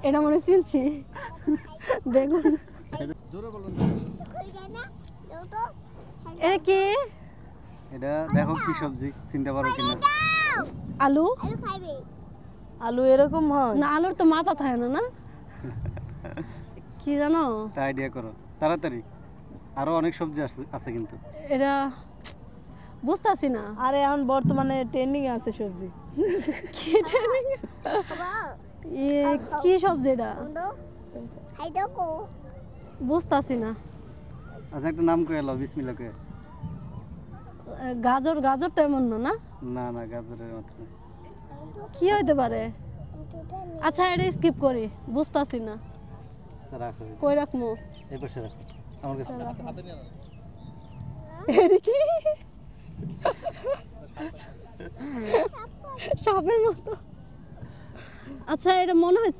এটা মনে চিনছি বেগুন জোরে বলুন এটা কি এটা দেখো কি সবজি চিনতে পারো কিনা আলু আলু এরকম হয় না আলুর তো মাথা থাকে না না কি জানো তা আইডিয়া করো তাড়াতাড়ি আরো অনেক সবজি আছে কিন্তু এটা বুঝতাছি না আরে এখন বর্তমানে ট্রেন্ডিং আছে সবজি কি training? কি সবজি এটা বুঝতাছি না আচ্ছা একটা নাম কয়ে এলো বিসমিল্লাহ কয়ে গাজর গাজর তো এমন না না না না গাজরের মতো না কি হইতে পারে আচ্ছা এটা স্কিপ করি বুঝতাছি না আচ্ছা রাখো কই রাখমু এই পাশে রাখো আমার কাছে এটা কি সাপের মতো আচ্ছা এটা মনে হয়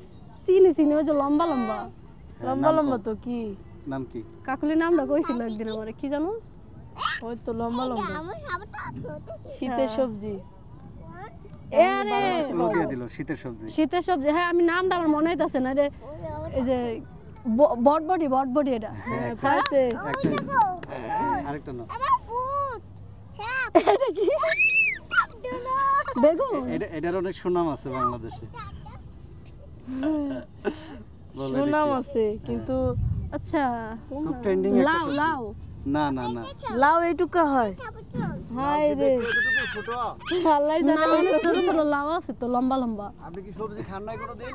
চিনি চিনি ওই যে লম্বা লম্বা লম্বা লম্বা তো কি নাম কি কাকুলির নামটা কইছিল একদিন আমারে কি জানো ওই তো লম্বা লম্বা শীতের সবজি এ আরে ক্লু দিয়ে দিল শীতের সবজি শীতের সবজি হ্যাঁ আমি নামটা আমার মনে হইতাছে না রে এই যে বটবডি এটা হ্যাঁ পারছে আরেকটা নাম এটা কি বেগুন এটার অনেক সুনাম আছে বাংলাদেশে বলো এটা সুনাম কি? আছে কিন্তু আচ্ছা খুব ট্রেন্ডিং একটা লাউ সবজি। লাউ না না না লাউ এইটুকু হয় হাই রে ছোট আল্লাহ না জানে অনেক ছোট ছোট লাউ আছে তো লম্বা লম্বা আপনি কি সবজি খান নাই কোনোদিন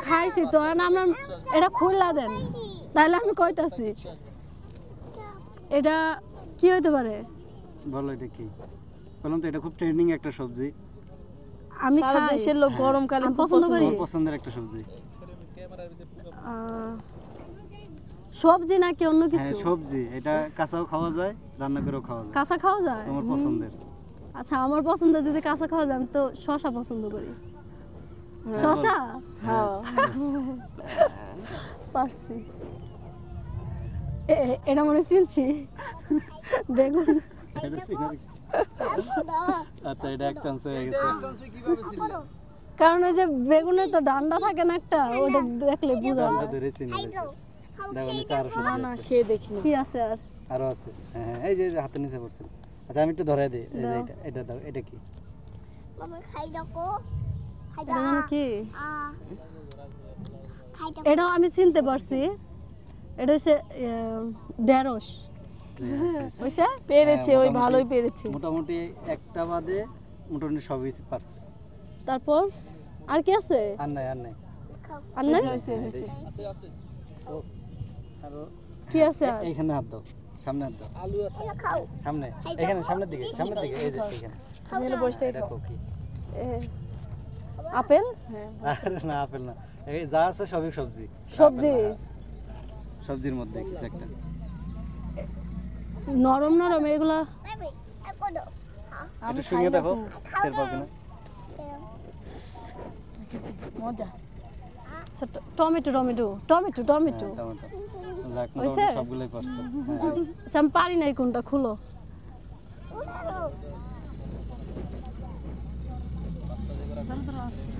খাইছি তো আর আমরা এটা খুললা দেন তাহলে আমি কইতাছি এটা কি হইতে পারে বলো এটা কি বললাম তো এটা খুব ট্রেন্ডিং একটা সবজি আমি সারা খাই দেশের লোক গরমকালে আমি খুব পছন্দ করি। আমার পছন্দের একটা সবজি সবজি নাকি অন্য হ্যাঁ কিছু সবজি এটা কাঁচাও খাওয়া যায় রান্না করেও খাওয়া যায় কাঁচা খাওয়া যায় তোমার পছন্দের আচ্ছা আমার পছন্দ যদি কাঁচা খাওয়া যায় আমি তো শসা পছন্দ করি শসা হ্যাঁ পারছি এটা মনে চিনছি বেগুন এটা চিনি। আচ্ছা এটা এক চান্স হয়ে গেছে কারণ ওই যে বেগুনের তো ডান্ডা থাকে না একটা ওটা দেখলে বোঝা আমরা যায় ধরে চিনি গেছে দেখো নিচে আরো না সবজি না আছে খেয়ে দেখি না কি আছে আর আরো আছে হ্যাঁ হ্যাঁ এই যে হাতের নিচে পড়ছে আচ্ছা আমি একটু ধরাই দিই এই যে দাও। এটা দাও এটা কি এটা যেন কি এটাও আমি চিনতে পারছি এটা হচ্ছে ঢেঁড়স হইছে পেরেছে ওই মোটামুটি- ভালোই পেরেছে মোটামুটি একটা বাদে মোটামুটি সবই পারছে তারপর আর কি আছে আর নাই আর নাই আর নাই হয়েছে হয়েছে ও আরো কি আছে আর এইখানে হাত দাও সামনে হাত দাও সামনে এখানে সামনের দিকে এই যে এখানে তুমি এনে বসে এটা থাকো কি এ, আপেল আরে না আপেল না এই যা আছে সবই সবজি সবজি সবজির মধ্যে কিছু একটা নরম নরম এগুলা একটু শুনিয়ে দেখো টের পাবে না দেখেছি মজা আচ্ছা, tomato tomato tomato tomato tomato যাক হয়েছে? মোটামুটি সবগুলোই পারছে হ্যাঁ আচ্ছা আমি পারি নাই কোনটা খুলো ধরো, ধরো, আস্তে।